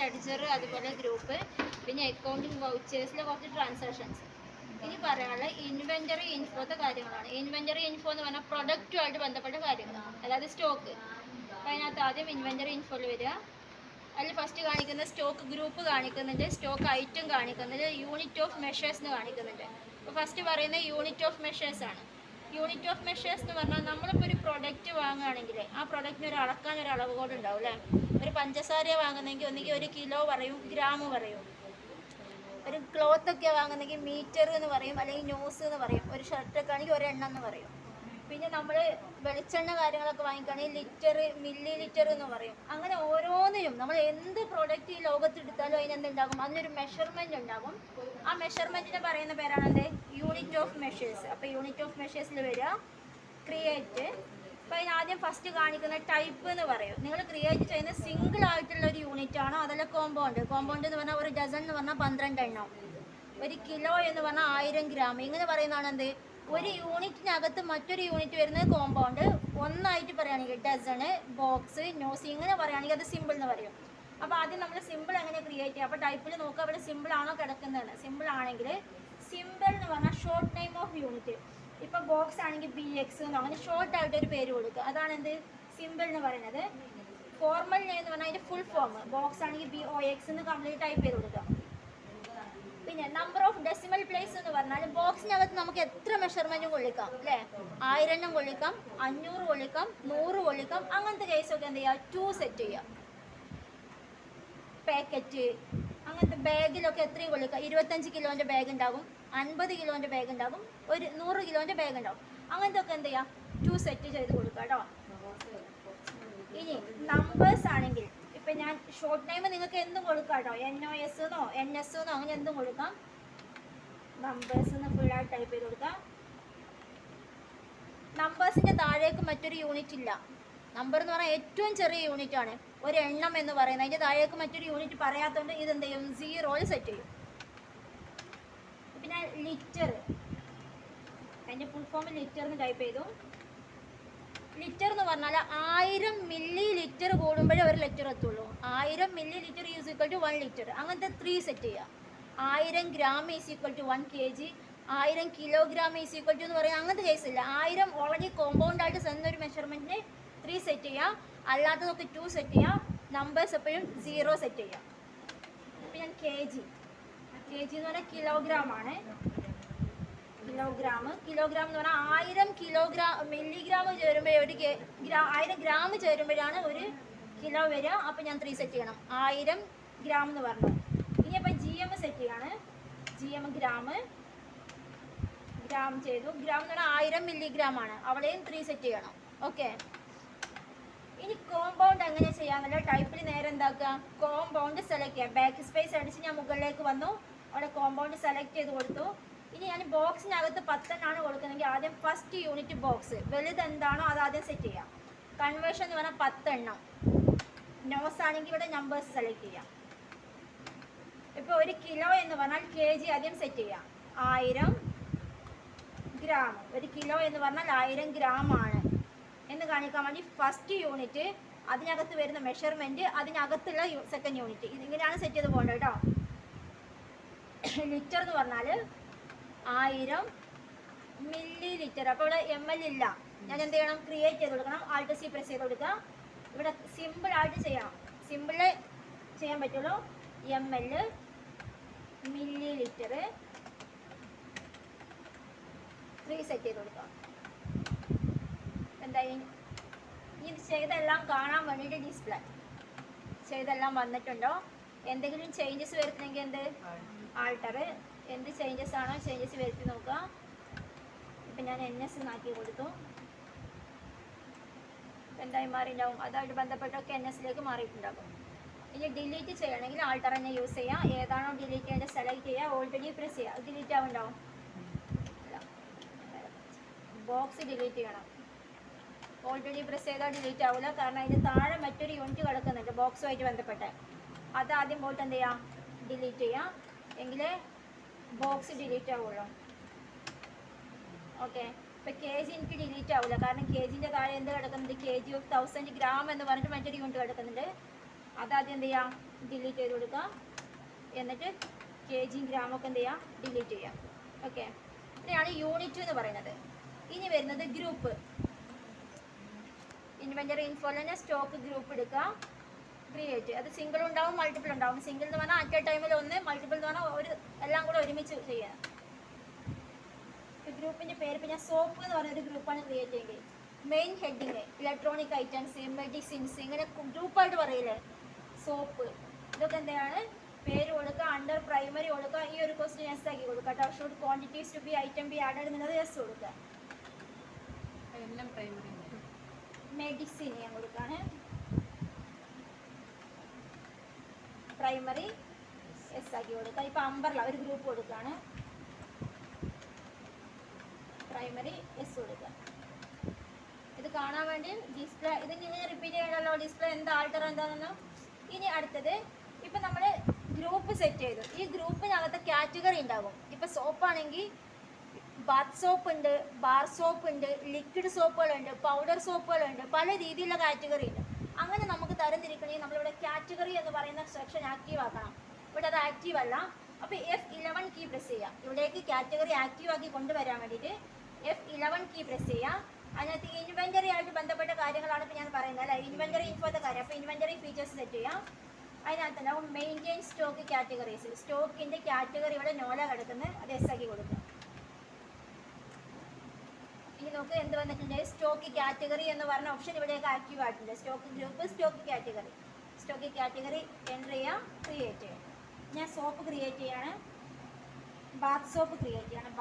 Ledger, അതുപോലെ group, പിന്നെ accounting, വൗച്ചേഴ്സിലെ കുറച്ച് ട്രാൻസാക്ഷൻസ്. ഇനി പറയാനുള്ള ഇൻവെന്ററി ഇൻഫോത്തെ കാര്യങ്ങളാണ്. ഇൻവെന്ററി ഇൻഫോ എന്ന് പറഞ്ഞാൽ പ്രൊഡക്റ്റുമായിട്ട് ബന്ധപ്പെട്ട കാര്യങ്ങളാണ്, അതായത് സ്റ്റോക്ക്. അപ്പോൾ അതിനകത്ത് ആദ്യം ഇൻവെന്ററി ഇൻഫോയിൽ വരിക. അതിൽ ഫസ്റ്റ് കാണിക്കുന്നത് സ്റ്റോക്ക് ഗ്രൂപ്പ് കാണിക്കുന്നുണ്ട്, സ്റ്റോക്ക് ഐറ്റം കാണിക്കുന്നുണ്ട്, യൂണിറ്റ് ഓഫ് മെഷേഴ്സ് എന്ന് കാണിക്കുന്നുണ്ട്. അപ്പോൾ ഫസ്റ്റ് പറയുന്നത് യൂണിറ്റ് ഓഫ് മെഷേഴ്സ് ആണ്. യൂണിറ്റ് ഓഫ് മെഷേഴ്സ് എന്ന് പറഞ്ഞാൽ നമ്മളിപ്പോൾ ഒരു പ്രൊഡക്റ്റ് വാങ്ങുകയാണെങ്കിൽ ആ പ്രൊഡക്റ്റിന് ഒരു അളക്കാൻ ഒരു അളവ് കോഡ് ഉണ്ടാവും അല്ലേ. ഒരു പഞ്ചസാര വാങ്ങുന്നെങ്കിൽ ഒന്നുകിൽ 1 കിലോ പറയും, ഗ്രാം പറയും. ഒരു ക്ലോത്തൊക്കെ വാങ്ങുന്നെങ്കിൽ മീറ്റർ എന്ന് പറയും, അല്ലെങ്കിൽ ന്യൂസ് എന്ന് പറയും. ഒരു ഷർട്ടൊക്കെ ആണെങ്കിൽ 1 എണ്ണം എന്ന് പറയും. പിന്നെ നമ്മൾ വെളിച്ചെണ്ണ കാര്യങ്ങളൊക്കെ വാങ്ങിക്കുകയാണെങ്കിൽ ലിറ്റർ, മില്ലി ലിറ്റർ എന്ന് പറയും. അങ്ങനെ ഓരോന്നിനും നമ്മൾ എന്ത് പ്രോഡക്റ്റ് ഈ ലോകത്തെടുത്താലും അതിനെന്തുണ്ടാകും, അതിനൊരു മെഷർമെൻറ്റ് ഉണ്ടാകും. ആ മെഷർമെൻറ്റിനെ പറയുന്ന പേരാണ് എന്ത്, യൂണിറ്റ് ഓഫ് മെഷേഴ്സ്. അപ്പോൾ യൂണിറ്റ് ഓഫ് മെഷേഴ്സിൽ വരിക ക്രിയേറ്റ്. അപ്പോൾ അതിനാദ്യം ഫസ്റ്റ് കാണിക്കുന്ന ടൈപ്പ് എന്ന് പറയും. നിങ്ങൾ ക്രിയേറ്റ് ചെയ്യുന്ന സിംഗിൾ ആയിട്ടുള്ള ഒരു യൂണിറ്റ് ആണോ അതല്ല കോമ്പൗണ്ട്. കോമ്പൗണ്ട് എന്ന് പറഞ്ഞാൽ ഒരു ഡസൺ എന്ന് പറഞ്ഞാൽ 12 എണ്ണം, 1 കിലോ എന്ന് പറഞ്ഞാൽ 1000 ഗ്രാം. ഇങ്ങനെ പറയുന്നതാണ് എന്ത്, ഒരു യൂണിറ്റിനകത്ത് മറ്റൊരു യൂണിറ്റ് വരുന്നത് കോമ്പൗണ്ട്. ഒന്നായിട്ട് പറയുകയാണെങ്കിൽ ഡസണ്, ബോക്സ്, നോസി, ഇങ്ങനെ പറയുകയാണെങ്കിൽ അത് സിമ്പിൾ എന്ന് പറയും. അപ്പോൾ ആദ്യം നമ്മൾ സിമ്പിൾ എങ്ങനെ ക്രിയേറ്റ് ചെയ്യുക. അപ്പോൾ ടൈപ്പിൽ നോക്കുക അവിടെ സിമ്പിൾ ആണോ കിടക്കുന്നതെന്ന്. സിമ്പിൾ ആണെങ്കിൽ സിമ്പിൾ എന്ന് പറഞ്ഞാൽ ഷോർട്ട് നെയിം ഓഫ് യൂണിറ്റ്. ഇപ്പോൾ ബോക്സ് ആണെങ്കിൽ BX എന്നോ അങ്ങനെ ഷോർട്ടായിട്ടൊരു പേര് കൊടുക്കുക. അതാണ് എന്ത്, സിമ്പിൾ എന്ന് പറയുന്നത്. ഫോർമൽ നെയിം എന്ന് പറഞ്ഞാൽ അതിൻ്റെ ഫുൾ ഫോം. ബോക്സ് ആണെങ്കിൽ BOX എന്ന് കംപ്ലീറ്റ് ടൈപ്പ് ചെയ്ത് കൊടുക്കുക. പിന്നെ നമ്പർ ഓഫ് ഡെസിമൽ പ്ലേസ് എന്ന് പറഞ്ഞാൽ ബോക്സിനകത്ത് നമുക്ക് എത്ര മെഷർമെൻറ്റും കൊള്ളിക്കാം അല്ലേ. 1000 എണ്ണം കൊള്ളിക്കാം, 500 കൊള്ളിക്കാം, 100 കൊള്ളിക്കാം. അങ്ങനത്തെ കേസൊക്കെ എന്ത് ചെയ്യുക, 2 സെറ്റ് ചെയ്യുക. പാക്കറ്റ് അങ്ങനത്തെ ബാഗിലൊക്കെ എത്രയും കൊള്ളിക്കാം. 25 കിലോൻ്റെ ബാഗ് ഉണ്ടാകും, 50 കിലോൻ്റെ ബാഗ് ഉണ്ടാകും, ഒരു 100 കിലോൻ്റെ ബാഗ് ഉണ്ടാകും. അങ്ങനത്തെ ഒക്കെ എന്ത് ചെയ്യുക, 2 സെറ്റ് ചെയ്ത് കൊടുക്കുക കേട്ടോ. ഇനി നമ്പേഴ്സ് ആണെങ്കിൽ ഇപ്പം ഞാൻ ഷോർട്ട് നെയിം നിങ്ങൾക്ക് എന്തും കൊടുക്കാം കേട്ടോ. NOS എന്നോ NS എന്നോ അങ്ങനെ എന്തും കൊടുക്കാം. നമ്പേഴ്സ് എന്ന് ഫുള്ളായിട്ട് ടൈപ്പ് ചെയ്ത് കൊടുക്കാം. നമ്പേഴ്സിൻ്റെ താഴേക്ക് മറ്റൊരു യൂണിറ്റ് ഇല്ല. നമ്പർ എന്ന് പറഞ്ഞാൽ ഏറ്റവും ചെറിയ യൂണിറ്റ് ആണ്, ഒരു എണ്ണം എന്ന് പറയുന്നത്. അതിൻ്റെ താഴേക്ക് മറ്റൊരു യൂണിറ്റ് പറയാത്തതുകൊണ്ട് ഇതെന്ത് ചെയ്യും, 0 സെറ്റ് ചെയ്യും. പിന്നെ ലിറ്റർ, അതിൻ്റെ ഫുൾ ഫോം ലിറ്റർ എന്ന് ടൈപ്പ് ചെയ്തു. ലിറ്റർ എന്ന് പറഞ്ഞാൽ 1000 മില്ലി ലിറ്റർ കൂടുമ്പോഴേ ഒരു ലിറ്റർ എത്തുള്ളൂ. 1000 millilitre is equal to 1 litre. അങ്ങനത്തെ 3 സെറ്റ് ചെയ്യുക. 1000 gram is equal to 1 kg, 1000 kilogram is equal to എന്ന് പറയാം. അങ്ങനത്തെ കേസില്ല. 1000 ഓൾറെഡി കോമ്പൗണ്ടായിട്ട് തന്ന ഒരു മെഷർമെൻറ്റിന് 3 സെറ്റ് ചെയ്യുക, അല്ലാത്തതൊക്കെ 2 സെറ്റ് ചെയ്യുക. നമ്പേഴ്സ് എപ്പോഴും 0 സെറ്റ് ചെയ്യുക. ഇപ്പം ഞാൻ KG എന്ന് പറഞ്ഞാൽ കിലോഗ്രാം ആണ്. കിലോഗ്രാം എന്ന് പറഞ്ഞാൽ 1000 കിലോഗ്രാം മില്ലിഗ്രാം ചേരുമ്പോൾ 1000 ഗ്രാം ചേരുമ്പോഴാണ് 1 കിലോ വരിക. അപ്പോൾ ഞാൻ 3 സെറ്റ് ചെയ്യണം. 1000 ഗ്രാം എന്ന് പറഞ്ഞു. ഇനി അപ്പോൾ GM സെറ്റ് ചെയ്യാണ്. GM ഗ്രാം ചെയ്തു. ഗ്രാം എന്ന് പറഞ്ഞാൽ 1000 മില്ലിഗ്രാം ആണ്, അവിടെയും 3 സെറ്റ് ചെയ്യണം. ഓക്കെ. ഇനി കോമ്പൗണ്ട് എങ്ങനെ ചെയ്യാന്നുള്ള ടൈപ്പിൽ നേരെ എന്താക്കുക, കോമ്പൗണ്ട് സെലക്ട് ചെയ്യുക. ബാക്ക് സ്പേസ് അടിച്ച് ഞാൻ മുകളിലേക്ക് വന്നു, അവിടെ കോമ്പൗണ്ട് സെലക്ട് ചെയ്ത് കൊടുത്തു. ഇനി ഞാൻ ബോക്സിനകത്ത് 10 എണ്ണമാണ് കൊടുക്കുന്നതെങ്കിൽ ആദ്യം ഫസ്റ്റ് യൂണിറ്റ് ബോക്സ് വലുത് എന്താണോ അത് ആദ്യം സെറ്റ് ചെയ്യാം. കൺവേർഷൻ എന്ന് പറഞ്ഞാൽ 10 എണ്ണം. നോസ് ആണെങ്കിൽ ഇവിടെ നമ്പേഴ്സ് സെലക്ട് ചെയ്യാം. ഇപ്പോൾ 1 കിലോ എന്ന് പറഞ്ഞാൽ KG ആദ്യം സെറ്റ് ചെയ്യാം. 1000 ഗ്രാം, 1 കിലോ എന്ന് പറഞ്ഞാൽ 1000 ഗ്രാം ആണ് എന്ന് കാണിക്കാൻ വേണ്ടി ഫസ്റ്റ് യൂണിറ്റ്, അതിനകത്ത് വരുന്ന മെഷർമെൻറ്റ്, അതിനകത്തുള്ള സെക്കൻഡ് യൂണിറ്റ്, ഇതിങ്ങനെയാണ് സെറ്റ് ചെയ്ത് പോകേണ്ടത് കേട്ടോ. ലിറ്റർ എന്ന് പറഞ്ഞാൽ 1000 മില്ലി ലിറ്റർ. അപ്പോൾ ഇവിടെ ML ഇല്ല, ഞാൻ എന്ത് ചെയ്യണം, ക്രിയേറ്റ് ചെയ്ത് കൊടുക്കണം. Alt C പ്രസ് ചെയ്ത് കൊടുക്കുക. ഇവിടെ സിമ്പിളായിട്ട് ചെയ്യണം, സിമ്പിള് ചെയ്യാൻ പറ്റുള്ളൂ. ML മില്ലി ലിറ്റർ 3 സെറ്റ് ചെയ്ത് കൊടുക്കുക. എന്തായി, ഇത് ചെയ്തെല്ലാം കാണാൻ വേണ്ടിയിട്ട് ഡിസ്പ്ലേ ചെയ്തെല്ലാം വന്നിട്ടുണ്ടോ. എന്തെങ്കിലും ചേഞ്ചസ് വരുത്തണമെങ്കിൽ എന്ത്, ആൾട്ടർ, എന്ത് ചേഞ്ചസ് ആണോ ചേഞ്ചസ് വരുത്തി നോക്കുക. ഇപ്പം ഞാൻ NS ആക്കി കൊടുത്തു. എന്തായി മാറിയിട്ടുണ്ടാവും, അതുമായിട്ട് ബന്ധപ്പെട്ടൊക്കെ NSലേക്ക് മാറിയിട്ടുണ്ടാകും. ഇനി ഡിലീറ്റ് ചെയ്യണമെങ്കിൽ ആൾട്ടർ തന്നെ യൂസ് ചെയ്യാം. ഏതാണോ ഡിലീറ്റ് ചെയ്യേണ്ടത് സെലക്ട് ചെയ്യുക, ഓൾറെഡി പ്രസ് ചെയ്യുക. ഡിലീറ്റ് ആവുണ്ടാവും. ബോക്സ് ഡിലീറ്റ് ചെയ്യണം. ഓൾറെഡി പ്രസ് ചെയ്താൽ ഡിലീറ്റ് ആവില്ല, കാരണം അതിന് താഴെ മറ്റൊരു യൂണിറ്റ് കിടക്കുന്നുണ്ട് ബോക്സുമായിട്ട് ബന്ധപ്പെട്ട്. അതാദ്യം പോയിട്ട് എന്ത് ചെയ്യാം, ഡിലീറ്റ് ചെയ്യാം, എങ്കിലേ ബോക്സ് ഡിലീറ്റ് ആവുള്ളൂ. ഓക്കെ. ഇപ്പോൾ KG എനിക്ക് ഡിലീറ്റ് ആവില്ല, കാരണം KGൻ്റെ താഴെ എന്ത് കിടക്കുന്നുണ്ട്, KG of 1000 ഗ്രാം എന്ന് പറഞ്ഞിട്ട് മറ്റൊരു യൂണിറ്റ് കിടക്കുന്നുണ്ട്. അതാദ്യം എന്ത് ചെയ്യാം, ഡിലീറ്റ് ചെയ്ത് കൊടുക്കാം. എന്നിട്ട് kg ഗ്രാമൊക്കെ എന്ത് ചെയ്യാം, ഡിലീറ്റ് ചെയ്യാം. ഓക്കെ, ഇത്രയാണ് യൂണിറ്റ് എന്ന് പറയുന്നത്. ഇനി വരുന്നത് ഗ്രൂപ്പ്. ഇൻവെന്ററി ഇൻഫോയിൽ തന്നെ സ്റ്റോക്ക് ഗ്രൂപ്പ് എടുക്കുക, ക്രിയേറ്റ്. അത് സിംഗിൾ ഉണ്ടാവും, മൾട്ടിപ്പിൾ ഉണ്ടാവും. സിംഗിൾ എന്ന് പറഞ്ഞാൽ അറ്റ് എ ടൈമിൽ ഒന്ന്, മൾട്ടിപ്പിൾ എന്ന് പറഞ്ഞാൽ ഒരു എല്ലാം കൂടെ ഒരുമിച്ച് ചെയ്യണം. ഗ്രൂപ്പിൻ്റെ പേര് ഇപ്പം ഞാൻ സോപ്പ് എന്ന് പറഞ്ഞൊരു ഗ്രൂപ്പാണ് ക്രിയേറ്റ് ചെയ്യേണ്ടത്. Main heading electronic items, medicines, ഇങ്ങനെ ഗ്രൂപ്പായിട്ട് പറയില്ലേ, സോപ്പ്. ഇതൊക്കെ എന്താണ് പേര് കൊടുക്കുക, അണ്ടർ പ്രൈമറി കൊടുക്കുക. ഈ ഒരു ക്വസ്റ്റ്യൻ എസ് ആക്കി കൊടുക്കുക കേട്ടോ. Should quantities to be item be added എന്നത് എസ് കൊടുക്കുക. എല്ലാം പ്രൈമറി. മെഡിസിൻ ഞാൻ കൊടുക്കുകയാണ്, പ്രൈമറി എസ് ആക്കി കൊടുക്കുക. ഇപ്പം അമ്പർല ഒരു ഗ്രൂപ്പ് കൊടുക്കുകയാണ്, പ്രൈമറി എസ് കൊടുക്കുക. ഇത് കാണാൻ വേണ്ടി ഡിസ്പ്ലേ ഇത് ഇങ്ങനെ റിപ്പീറ്റ് ചെയ്യണമല്ലോ, ഡിസ്പ്ലേ എന്താ ആൾട്ടർ എന്താണെന്നോ. ഇനി അടുത്തത് ഇപ്പം നമ്മൾ ഗ്രൂപ്പ് സെറ്റ് ചെയ്തു. ഈ ഗ്രൂപ്പിനകത്ത് കാറ്റഗറി ഉണ്ടാകും. ഇപ്പം സോപ്പാണെങ്കിൽ ബാത്ത് സോപ്പ് ഉണ്ട്, ബാർ സോപ്പ് ഉണ്ട്, ലിക്വിഡ് സോപ്പുകളുണ്ട്, പൗഡർ സോപ്പുകളുണ്ട്, പല രീതിയിലുള്ള കാറ്റഗറി ഉണ്ട്. അങ്ങനെ നമുക്ക് തരംതിരിക്കണമെങ്കിൽ നമ്മളിവിടെ കാറ്റഗറി എന്ന് പറയുന്ന സെക്ഷൻ ആക്റ്റീവ് ആക്കണം. ഇവിടെ അത് ആക്റ്റീവ് അല്ല. അപ്പോൾ F11 കീ പ്രസ് ചെയ്യാം. ഇവിടേക്ക് കാറ്റഗറി ആക്റ്റീവ് ആക്കി കൊണ്ടുവരാൻ വേണ്ടിയിട്ട് F11 കീ പ്രസ് ചെയ്യാം. അതിനകത്ത് ഇൻവെന്ററി ആയിട്ട് ബന്ധപ്പെട്ട കാര്യങ്ങളാണ് ഇപ്പോൾ ഞാൻ പറയുന്നത് അല്ലേ, ഇൻവെന്ററി ഇൻഫോത്തെ കാര്യം. അപ്പോൾ ഇൻവെന്ററി ഫീച്ചേഴ്സ് സെറ്റ് ചെയ്യാം. അതിനകത്ത് ഉണ്ടാവും മെയിൻറ്റെയിൻ സ്റ്റോക്ക് കാറ്റഗറീസ്. സ്റ്റോക്കിൻ്റെ കാറ്റഗറി ഇവിടെ നോല കിടക്കുന്നത്, അത് എസ് ആക്കി കൊടുക്കുക. ഇനി നമുക്ക് എന്ത് വന്നിട്ടുണ്ട്, സ്റ്റോക്ക് കാറ്റഗറി എന്ന് പറഞ്ഞ ഓപ്ഷൻ ഇവിടെയൊക്കെ ആക്റ്റീവ് ആയിട്ടുണ്ട്. Stock group, stock category. Stock category enter ചെയ്യാം, ക്രിയേറ്റ് ചെയ്യാം. ഞാൻ സോപ്പ് ക്രിയേറ്റ് ചെയ്യാണ്, ബാത്ത് സോപ്പ് ക്രിയേറ്റ് ചെയ്യണം.